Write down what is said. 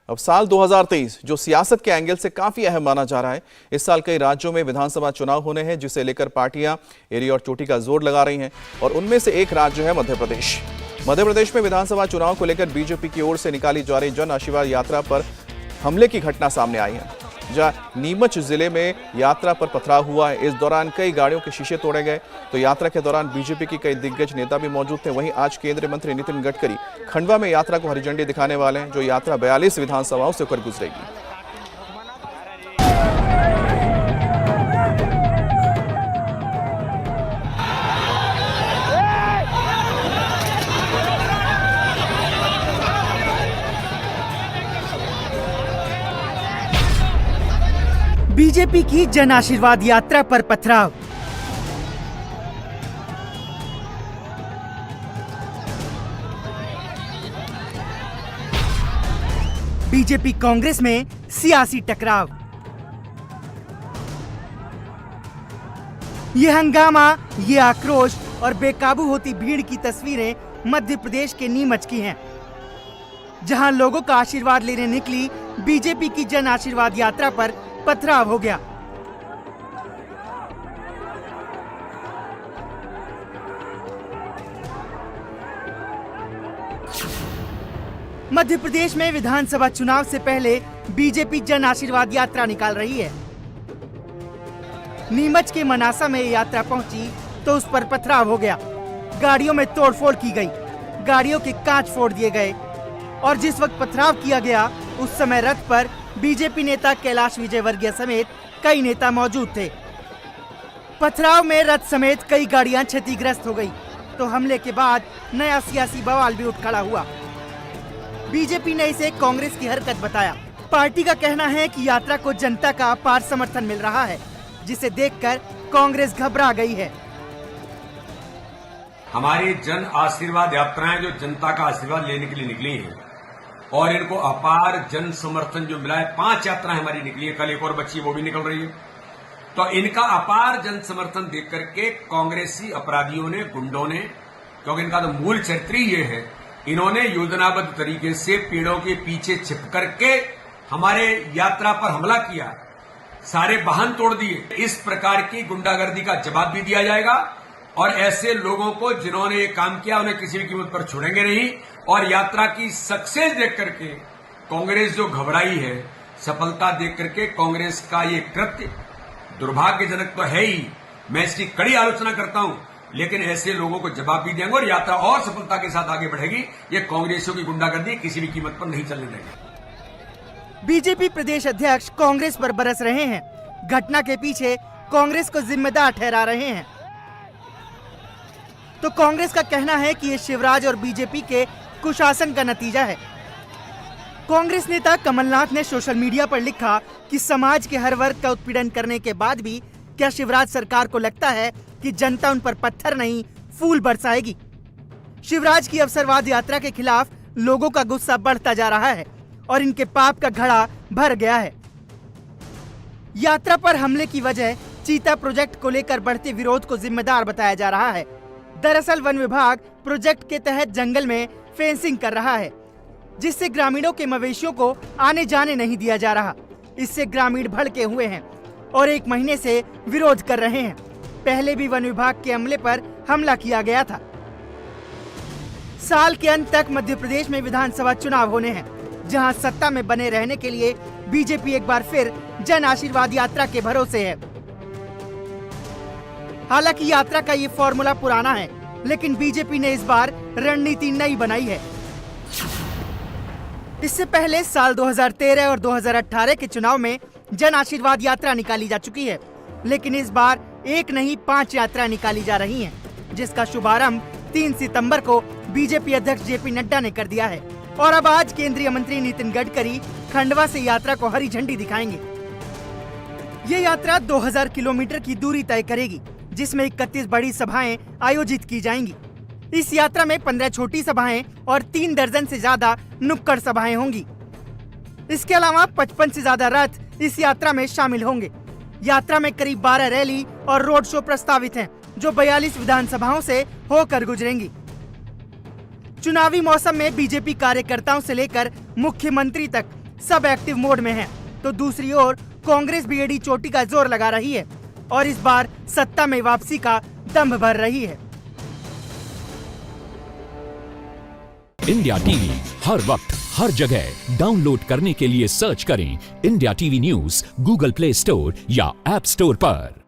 अब साल 2023 जो सियासत के एंगल से काफी अहम माना जा रहा है। इस साल कई राज्यों में विधानसभा चुनाव होने हैं, जिसे लेकर पार्टियां एड़ी और चोटी का जोर लगा रही हैं और उनमें से एक राज्य है मध्य प्रदेश। मध्य प्रदेश में विधानसभा चुनाव को लेकर बीजेपी की ओर से निकाली जा रही जन आशीर्वाद यात्रा पर हमले की घटना सामने आई है, जहां नीमच जिले में यात्रा पर पथराव हुआ है। इस दौरान कई गाड़ियों के शीशे तोड़े गए। तो यात्रा के दौरान बीजेपी की कई दिग्गज नेता भी मौजूद थे। वहीं आज केंद्रीय मंत्री नितिन गडकरी खंडवा में यात्रा को हरी झंडी दिखाने वाले हैं, जो यात्रा 42 विधानसभाओं से होकर गुजरेगी। बीजेपी की जन आशीर्वाद यात्रा पर पथराव। बीजेपी कांग्रेस में सियासी टकराव। ये हंगामा, ये आक्रोश और बेकाबू होती भीड़ की तस्वीरें मध्य प्रदेश के नीमच की हैं, जहां लोगों का आशीर्वाद लेने निकली बीजेपी की जन आशीर्वाद यात्रा पर पथराव हो गया। मध्य प्रदेश में विधानसभा चुनाव से पहले बीजेपी जन आशीर्वाद यात्रा निकाल रही है। नीमच के मनासा में यात्रा पहुंची तो उस पर पथराव हो गया। गाड़ियों में तोड़फोड़ की गई, गाड़ियों के कांच फोड़ दिए गए और जिस वक्त पथराव किया गया उस समय रथ पर बीजेपी नेता कैलाश विजयवर्गीय समेत कई नेता मौजूद थे। पथराव में रथ समेत कई गाड़ियां क्षतिग्रस्त हो गई। तो हमले के बाद नया सियासी बवाल भी उठ खड़ा हुआ। बीजेपी ने इसे कांग्रेस की हरकत बताया। पार्टी का कहना है कि यात्रा को जनता का अपार समर्थन मिल रहा है, जिसे देखकर कांग्रेस घबरा गई है। हमारी जन आशीर्वाद यात्राएं जो जनता का आशीर्वाद लेने के लिए निकली हैं और इनको अपार जन समर्थन जो मिला है, 5 यात्राएं हमारी निकली है, कल एक और बच्ची वो भी निकल रही है। तो इनका अपार जन समर्थन देख करके कांग्रेसी अपराधियों ने, गुंडों ने, क्योंकि इनका तो मूल चरित्र ही ये है, इन्होंने योजनाबद्ध तरीके से पेड़ों के पीछे छिप करके हमारे यात्रा पर हमला किया, सारे वाहन तोड़ दिए। इस प्रकार की गुंडागर्दी का जवाब भी दिया जाएगा और ऐसे लोगों को जिन्होंने ये काम किया उन्हें किसी भी कीमत पर छोड़ेंगे नहीं। और यात्रा की सक्सेस देख करके कांग्रेस जो घबराई है, सफलता देख करके कांग्रेस का ये कृत्य दुर्भाग्यजनक तो है ही, मैं इसकी कड़ी आलोचना करता हूं, लेकिन ऐसे लोगों को जवाब भी देंगे और यात्रा और सफलता के साथ आगे बढ़ेगी। ये कांग्रेसियों की गुंडागर्दी किसी भी कीमत पर नहीं चलने देंगे। बीजेपी प्रदेश अध्यक्ष कांग्रेस पर बरस रहे हैं। घटना के पीछे कांग्रेस को जिम्मेदार ठहरा रहे हैं। तो कांग्रेस का कहना है कि ये शिवराज और बीजेपी के कुशासन का नतीजा है। कांग्रेस नेता कमलनाथ ने सोशल मीडिया पर लिखा कि समाज के हर वर्ग का उत्पीड़न करने के बाद भी क्या शिवराज सरकार को लगता है कि जनता उन पर पत्थर नहीं फूल बरसाएगी। शिवराज की अवसरवाद यात्रा के खिलाफ लोगों का गुस्सा बढ़ता जा रहा है और इनके पाप का घड़ा भर गया है। यात्रा पर हमले की वजह चीता प्रोजेक्ट को लेकर बढ़ते विरोध को जिम्मेदार बताया जा रहा है। दरअसल वन विभाग प्रोजेक्ट के तहत जंगल में फेंसिंग कर रहा है, जिससे ग्रामीणों के मवेशियों को आने जाने नहीं दिया जा रहा। इससे ग्रामीण भड़के हुए हैं और 1 महीने से विरोध कर रहे हैं। पहले भी वन विभाग के अमले पर हमला किया गया था। साल के अंत तक मध्य प्रदेश में विधानसभा चुनाव होने हैं, जहां सत्ता में बने रहने के लिए बीजेपी एक बार फिर जन आशीर्वाद यात्रा के भरोसे है। हालांकि यात्रा का ये फॉर्मूला पुराना है, लेकिन बीजेपी ने इस बार रणनीति नई बनाई है। इससे पहले साल 2013 और 2018 के चुनाव में जन आशीर्वाद यात्रा निकाली जा चुकी है, लेकिन इस बार 1 नहीं 5 यात्रा निकाली जा रही हैं, जिसका शुभारंभ 3 सितंबर को बीजेपी अध्यक्ष जेपी नड्डा ने कर दिया है। और अब आज केंद्रीय मंत्री नितिन गडकरी खंडवा से यात्रा को हरी झंडी दिखाएंगे। ये यात्रा 2000 किलोमीटर की दूरी तय करेगी, जिसमें 31 बड़ी सभाएं आयोजित की जाएंगी। इस यात्रा में 15 छोटी सभाएं और 3 दर्जन से ज्यादा नुक्कड़ सभाएं होंगी। इसके अलावा 55 से ज्यादा रथ इस यात्रा में शामिल होंगे। यात्रा में करीब 12 रैली और रोड शो प्रस्तावित हैं, जो 42 विधानसभाओं से होकर गुजरेंगी। चुनावी मौसम में बीजेपी कार्यकर्ताओं से लेकर मुख्यमंत्री तक सब एक्टिव मोड में हैं, तो दूसरी ओर कांग्रेस भी एडी चोटी का जोर लगा रही है और इस बार सत्ता में वापसी का दम भर रही है। इंडिया टीवी हर वक्त हर जगह डाउनलोड करने के लिए सर्च करें India TV news Google play store या ऐप स्टोर पर।